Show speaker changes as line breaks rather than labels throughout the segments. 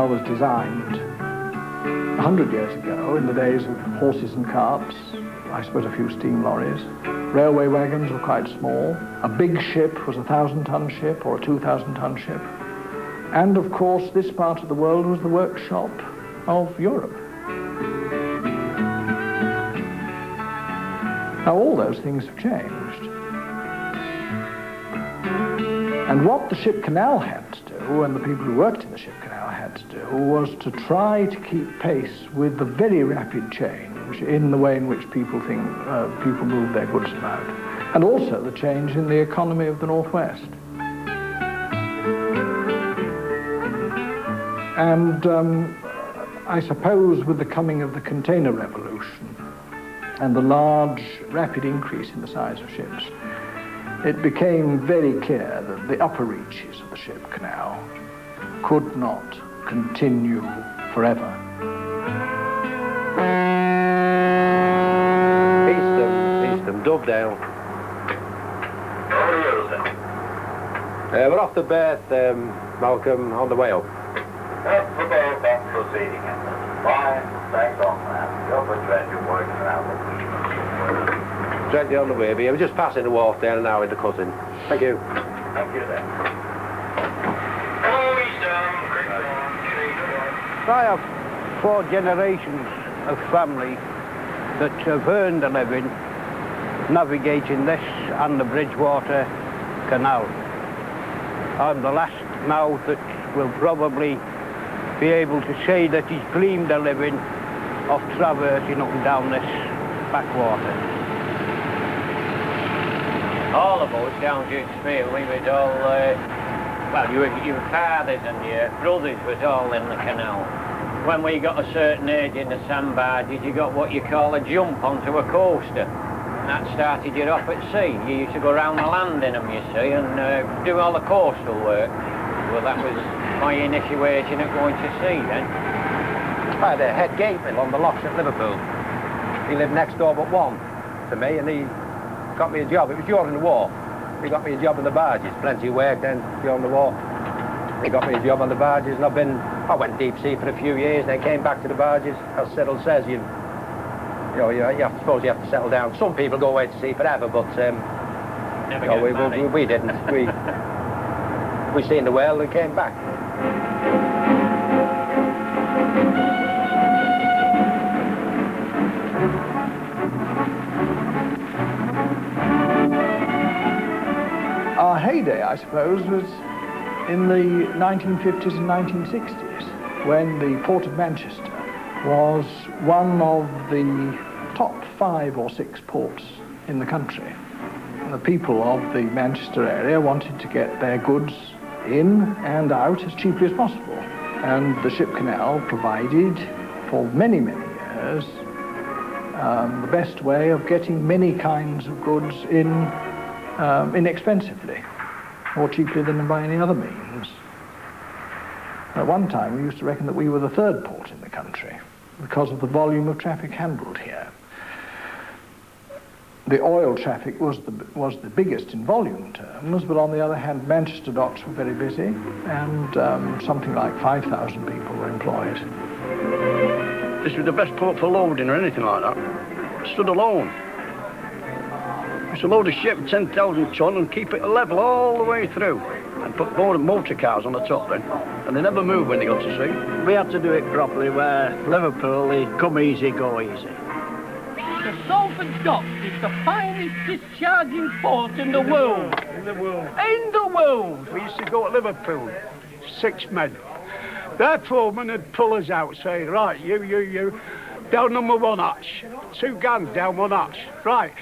canal was designed 100 years ago, in the days of horses and carts, I suppose a few steam lorries. Railway wagons were quite small. A big ship was a 1,000-ton ship or a 2,000-ton ship. And of course, this part of the world was the workshop of Europe. Now, all those things have changed. And what the ship canal had to do, and the people who worked in the ship canal had to do, was to try to keep pace with the very rapid change in the way in which people move their goods about, and also the change in the economy of the Northwest. And I suppose with the coming of the container revolution and the large, rapid increase in the size of ships, it became very clear that the upper reaches of the ship canal could not continue forever.
East them, dove down. We're off the berth, Malcolm, on the way up.
That's the berth proceeding. Fine, thanks on that. You're for treasure working out.
Gently on the way, but we're just passing the wharf there now in the cousin. Thank you.
Thank you then.
I have 4 generations of family that have earned a living navigating this and the Bridgewater Canal. I'm the last now that will probably be able to say that he's gleaned a living of traversing up and down this backwater.
All of us down Duxfield, we was all, well, your fathers and your brothers was all in the canal. When we got a certain age in the sandbarges, you got what you call a jump onto a coaster. And that started you off at sea. You used to go around the land in them, you see, and do all the coastal work. Well, that was my initiation at going to sea then.
I had a head gateman on the locks at Liverpool. He lived next door but one to me, and he got me a job. It was during the war. He got me a job on the barges. Plenty of work then during the war. He got me a job on the barges, and I went deep sea for a few years, then came back to the barges. As Cyril says, you suppose you have to settle down. Some people go away to sea forever, but we didn't. We seen the world and came back.
Our heyday, I suppose, was in the 1950s and 1960s, when the Port of Manchester was one of the top 5 or 6 ports in the country. And the people of the Manchester area wanted to get their goods in and out as cheaply as possible. And the ship canal provided, for many, many years, the best way of getting many kinds of goods in inexpensively, more cheaply than by any other means. At one time, we used to reckon that we were the 3rd port in the country because of the volume of traffic handled here. The oil traffic was the biggest in volume terms, but on the other hand, Manchester docks were very busy, and something like 5,000 people were employed.
This was the best port for loading or anything like that. It stood alone. It's a load of ship, 10,000 ton, and keep it level all the way through. And put motor cars on the top then. And they never moved when they got to sea. We had to do it properly, where Liverpool, they come easy, go easy.
The Salford Docks is the finest discharging port in the world.
In the world.
In the world.
We used to go to Liverpool, 6 men. Their foreman would pull us out, say, right, you, down number 1 hatch. 2 guns down 1 hatch. Right.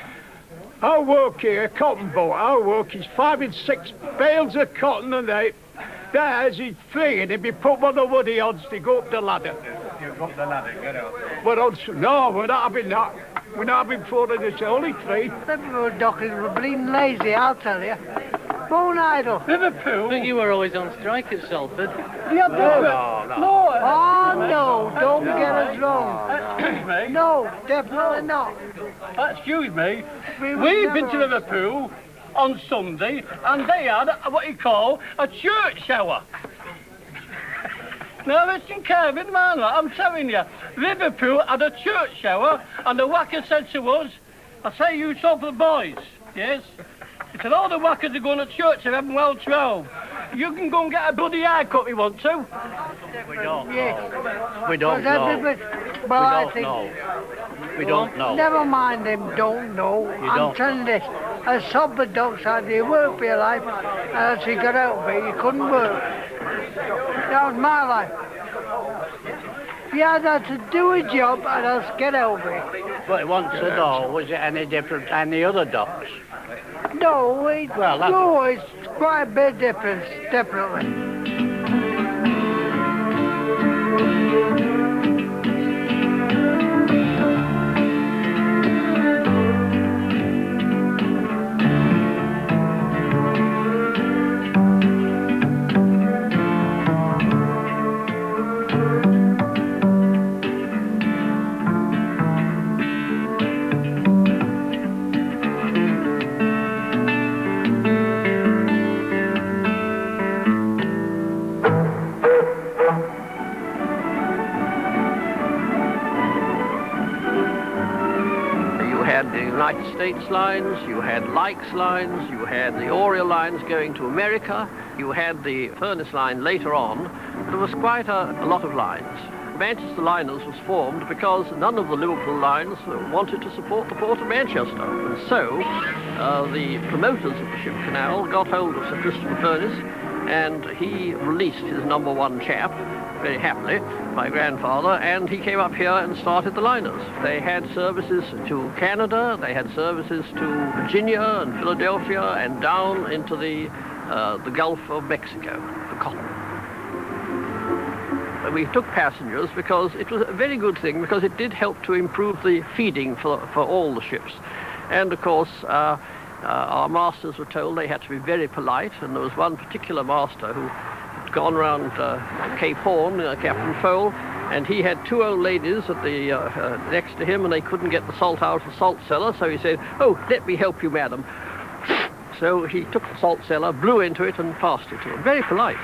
Our work here, a cotton boat, our work is 5 and 6 bales of cotton and there's he'd 3 and he'd be put on the woody odds to go up the ladder.
You go up the ladder, get out.
What odds? No, we're not having that. We're not having 4 of this, only 3.
Liverpool dockers were bleeding lazy, I'll tell you. Bone idle.
Liverpool? But you were always on strike at Salford.
No.
Oh, no, don't get us wrong.
Excuse me.
No, definitely not.
Excuse me. We've been to Liverpool on Sunday, and they had what you call a church shower. Now listen, Kevin, man, I'm telling you, Liverpool had a church shower, and the whacker said to us, I say you talk for the boys, yes? He said, all the whackers are going to church and having well 12. You can go and get a bloody haircut if you want to.
We don't
Yes.
know. We don't know.
Well, I
We
think...
don't know. We don't know.
Never mind them, don't know. I'm
don't
telling you this. As Sobber Doc said, you work for your life, and as you got out of it, you couldn't work. That was my life. You had to do a job and else get out of it.
But once a know, was it any different to any other docks?
No,
Well,
it's quite a bit different, definitely.
United States lines, you had Lykes lines, you had the Oriole lines going to America, you had the Furnace line later on. There was quite a lot of lines. Manchester Liners was formed because none of the Liverpool lines wanted to support the port of Manchester. And so the promoters of the Ship Canal got hold of Sir Christopher Furnace, and he released his number one chap, very happily, my grandfather, and he came up here and started the liners. They had services to Canada, they had services to Virginia and Philadelphia, and down into the Gulf of Mexico, the cotton. And we took passengers because it was a very good thing, because it did help to improve the feeding for all the ships. And of course, our masters were told they had to be very polite, and there was one particular master who had gone round Cape Horn, Captain Fole, and he had two old ladies at the next to him, and they couldn't get the salt out of the salt cellar, so he said, "Oh, let me help you, madam." So he took the salt cellar, blew into it, and passed it to them. Very polite.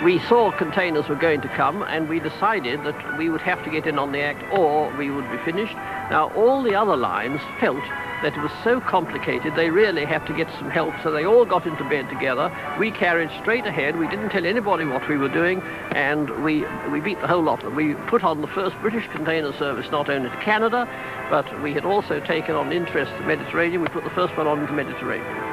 We saw containers were going to come, and we decided that we would have to get in on the act or we would be finished. Now, all the other lines felt that it was so complicated they really had to get some help, so they all got into bed together. We carried straight ahead. We didn't tell anybody what we were doing, and we beat the whole lot of them. We put on the first British container service not only to Canada, but we had also taken on interest in the Mediterranean. We put the first one on to the Mediterranean.